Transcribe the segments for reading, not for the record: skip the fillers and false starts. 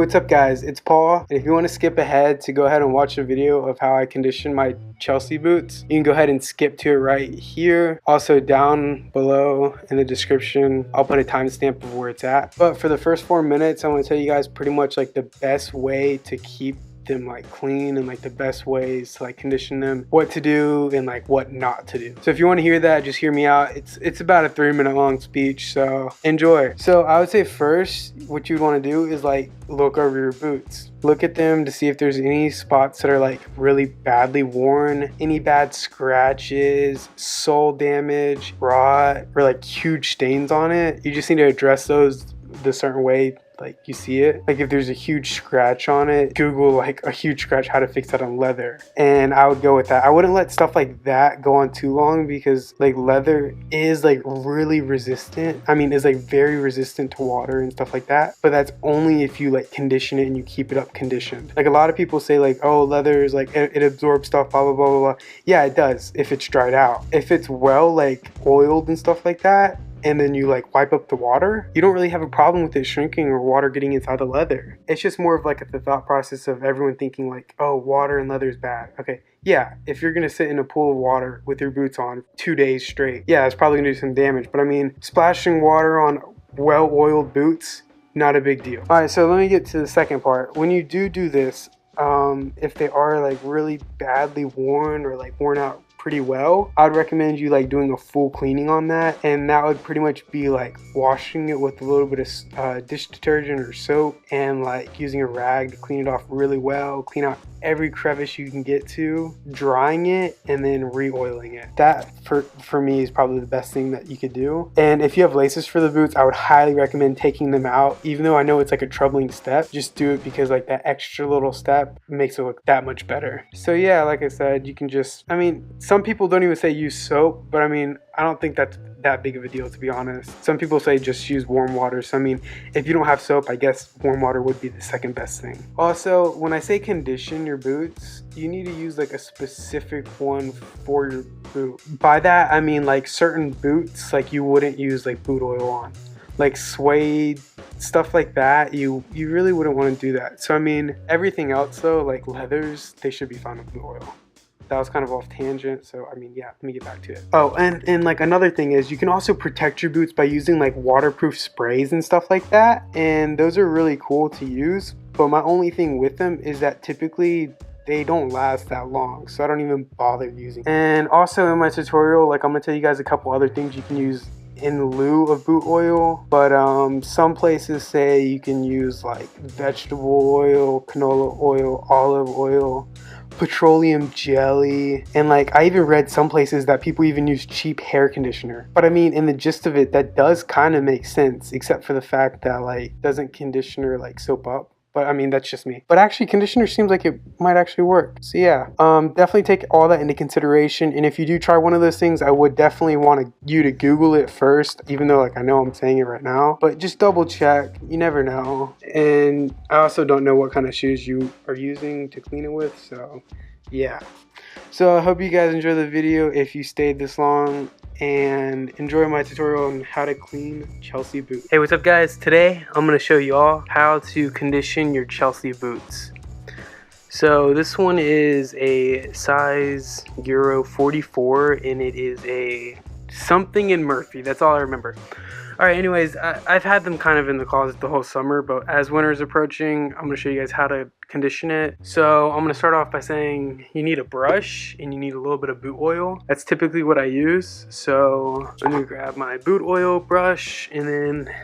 what's up guys, it's Paul, and if you want to skip ahead to go ahead and watch a video of how I condition my Chelsea boots, you can go ahead and skip to it right here. Also down below in the description, I'll put a timestamp of where it's at. But for the first 4 minutes, I'm going to tell you guys pretty much like the best way to keep them like clean and like the best ways to like condition them, what to do and like what not to do. So if you want to hear that, just hear me out. It's about a 3-minute long speech, so enjoy. So I would say first what you'd want to do is like look over your boots, look at them to see if there's any spots that are like really badly worn, any bad scratches, sole damage, rot, or like huge stains on it. You just need to address those the certain way like you see it. Like if there's a huge scratch on it, Google like a huge scratch, how to fix that on leather, and I would go with that. I wouldn't let stuff like that go on too long because like leather is like really resistant. I mean, it's like very resistant to water and stuff like that, but that's only if you like condition it and you keep it up conditioned. Like a lot of people say like, oh, leather is like it absorbs stuff, blah blah blah blah blah. Yeah, it does if it's dried out. If it's well like oiled and stuff like that, and then you like wipe up the water, you don't really have a problem with it shrinking or water getting inside the leather. It's just more of like the thought process of everyone thinking like, oh, water and leather is bad. Okay, yeah, if you're gonna sit in a pool of water with your boots on 2 days straight, yeah, it's probably gonna do some damage. But I mean, splashing water on well-oiled boots, not a big deal. All right, so let me get to the second part. When you do this, if they are like really badly worn or like worn out pretty well, I'd recommend you like doing a full cleaning on that, and that would pretty much be like washing it with a little bit of dish detergent or soap and like using a rag to clean it off really well, clean out every crevice you can get to, drying it, and then re-oiling it. That for me is probably the best thing that you could do. And if you have laces for the boots, I would highly recommend taking them out. Even though I know it's like a troubling step, just do it because like that extra little step makes it look that much better. So yeah, like I said, you can just, I mean, some people don't even say use soap, but I mean, I don't think that's that big of a deal, to be honest. Some people say just use warm water. So I mean, if you don't have soap, I guess warm water would be the second best thing. Also, when I say condition your boots, you need to use like a specific one for your boot. By that I mean like certain boots like you wouldn't use like boot oil on, like suede stuff like that. You really wouldn't want to do that. So I mean, everything else though, like leathers, they should be fine with boot oil. That was kind of off tangent, so I mean, yeah, let me get back to it. Oh, and like another thing is you can also protect your boots by using like waterproof sprays and stuff like that, and those are really cool to use. But my only thing with them is that typically they don't last that long, so I don't even bother using them. And also in my tutorial, like I'm gonna tell you guys a couple other things you can use in lieu of boot oil, but some places say you can use like vegetable oil, canola oil, olive oil, petroleum jelly, and like I even read some places that people even use cheap hair conditioner. But I mean, in the gist of it, that does kind of make sense, except for the fact that like doesn't conditioner like soap up. But I mean, that's just me. But actually, conditioner seems like it might actually work. So yeah, definitely take all that into consideration. And if you do try one of those things, I would definitely want you to Google it first, even though like I know I'm saying it right now. But just double check. You never know. And I also don't know what kind of shoes you are using to clean it with. So yeah. So I hope you guys enjoy the video if you stayed this long, and enjoy my tutorial on how to clean Chelsea boots. Hey, what's up guys? Today I'm going to show you all how to condition your Chelsea boots. So this one is a size Euro 44 and it is a something in Murphy. That's all I remember. Alright, anyways, I've had them kind of in the closet the whole summer, but as winter is approaching, I'm going to show you guys how to condition it. So I'm going to start off by saying you need a brush and you need a little bit of boot oil. That's typically what I use. So I'm going to grab my boot oil brush, and then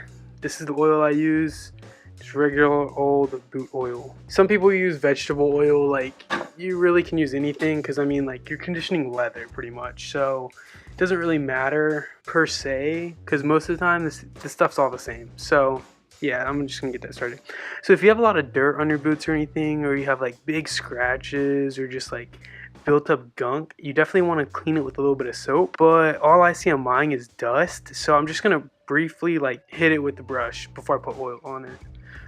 this is the oil I use. Just regular old boot oil. Some people use vegetable oil. Like, you really can use anything because I mean, like, you're conditioning leather pretty much. So it doesn't really matter per se because most of the time this stuff's all the same. So yeah, I'm just gonna get that started. So if you have a lot of dirt on your boots or anything, or you have like big scratches or just like built up gunk, you definitely want to clean it with a little bit of soap. But all I see on mine is dust, so I'm just gonna briefly like hit it with the brush before I put oil on it.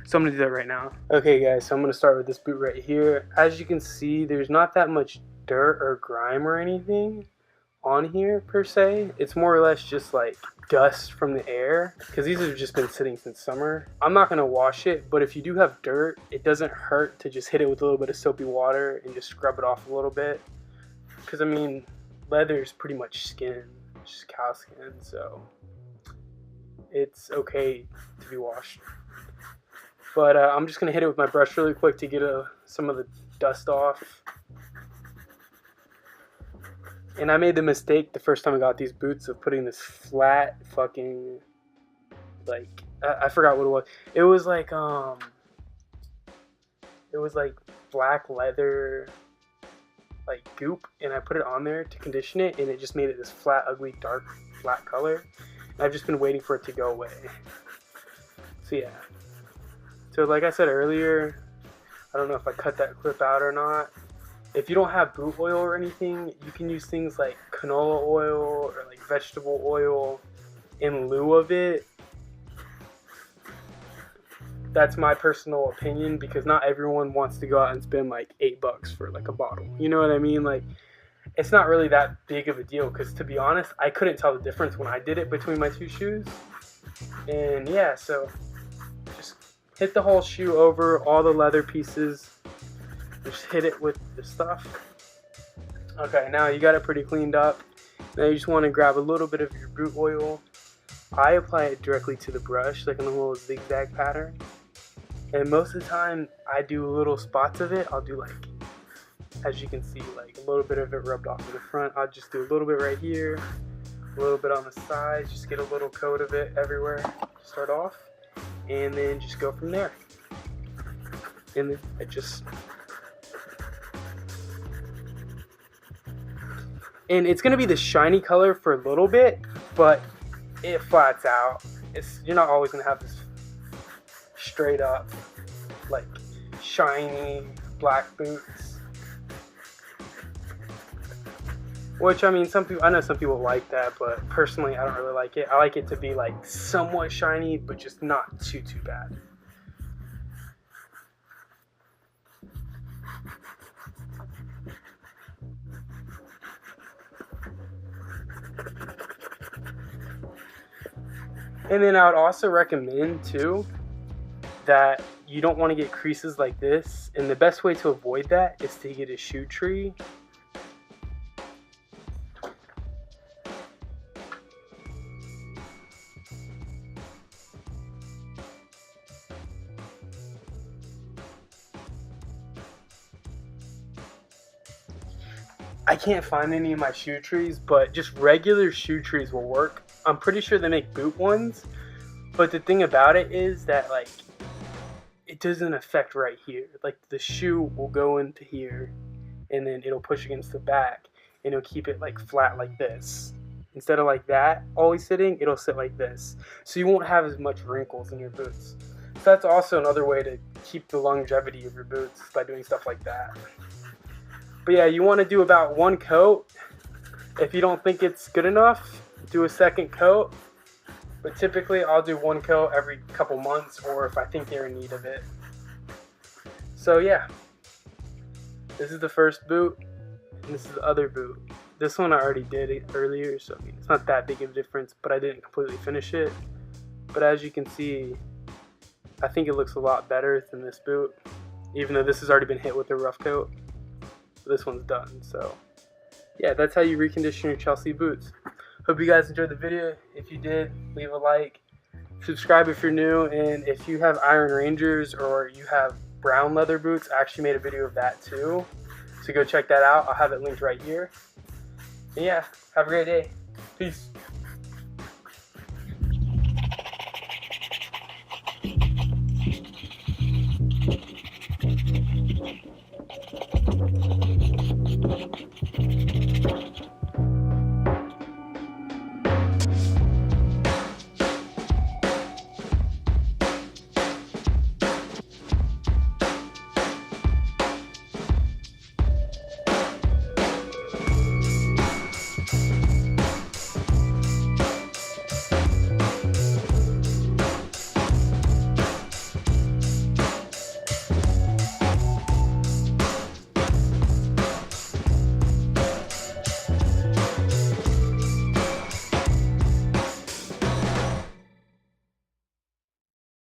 So I'm gonna do that right now. Okay guys, so I'm gonna start with this boot right here. As you can see, there's not that much dirt or grime or anything on here per se. It's more or less just like dust from the air, because these have just been sitting since summer. I'm not going to wash it, but if you do have dirt, it doesn't hurt to just hit it with a little bit of soapy water and just scrub it off a little bit, because I mean, leather is pretty much skin, just cow skin, so it's okay to be washed. But I'm just going to hit it with my brush really quick to get some of the dust off. And I made the mistake the first time I got these boots of putting this flat fucking, like, I forgot what it was. It was like black leather, like goop, and I put it on there to condition it, and it just made it this flat, ugly, dark, flat color. And I've just been waiting for it to go away. So yeah. So like I said earlier, I don't know if I cut that clip out or not. If you don't have boot oil or anything, you can use things like canola oil or like vegetable oil in lieu of it. That's my personal opinion, because not everyone wants to go out and spend like $8 for like a bottle. You know what I mean? Like, it's not really that big of a deal, because to be honest, I couldn't tell the difference when I did it between my two shoes. And yeah, so just hit the whole shoe over, all the leather pieces. Just hit it with the stuff. Okay, now you got it pretty cleaned up. Now you just want to grab a little bit of your boot oil. I apply it directly to the brush, like in a little zigzag pattern. And most of the time, I do little spots of it. I'll do like, as you can see, like a little bit of it rubbed off in the front. I'll just do a little bit right here, a little bit on the sides, just get a little coat of it everywhere to start off. And then just go from there. And then I just... And it's going to be the shiny color for a little bit, but it flats out. You're not always going to have this straight up, like, shiny black boots. Which, I mean, I know some people like that, but personally, I don't really like it. I like it to be, like, somewhat shiny, but just not too bad. And then I would also recommend too that you don't want to get creases like this, and the best way to avoid that is to get a shoe tree. I can't find any of my shoe trees, but just regular shoe trees will work. I'm pretty sure they make boot ones, but the thing about it is that, like, it doesn't affect right here. Like, the shoe will go into here, and then it'll push against the back, and it'll keep it like flat like this. Instead of like that, always sitting, it'll sit like this. So you won't have as much wrinkles in your boots. So that's also another way to keep the longevity of your boots, by doing stuff like that. But yeah, you want to do about one coat. If you don't think it's good enough, do a second coat. But typically I'll do one coat every couple months, or if I think they're in need of it. So yeah, this is the first boot, and this is the other boot. This one I already did it earlier, so I mean, it's not that big of a difference, but I didn't completely finish it. But as you can see, I think it looks a lot better than this boot, even though this has already been hit with a rough coat. This one's done. So yeah, that's how you recondition your Chelsea boots. Hope you guys enjoyed the video. If you did, leave a like, subscribe if you're new, and if you have Iron Rangers or you have brown leather boots, I actually made a video of that too, so go check that out. I'll have it linked right here. And yeah, have a great day. Peace.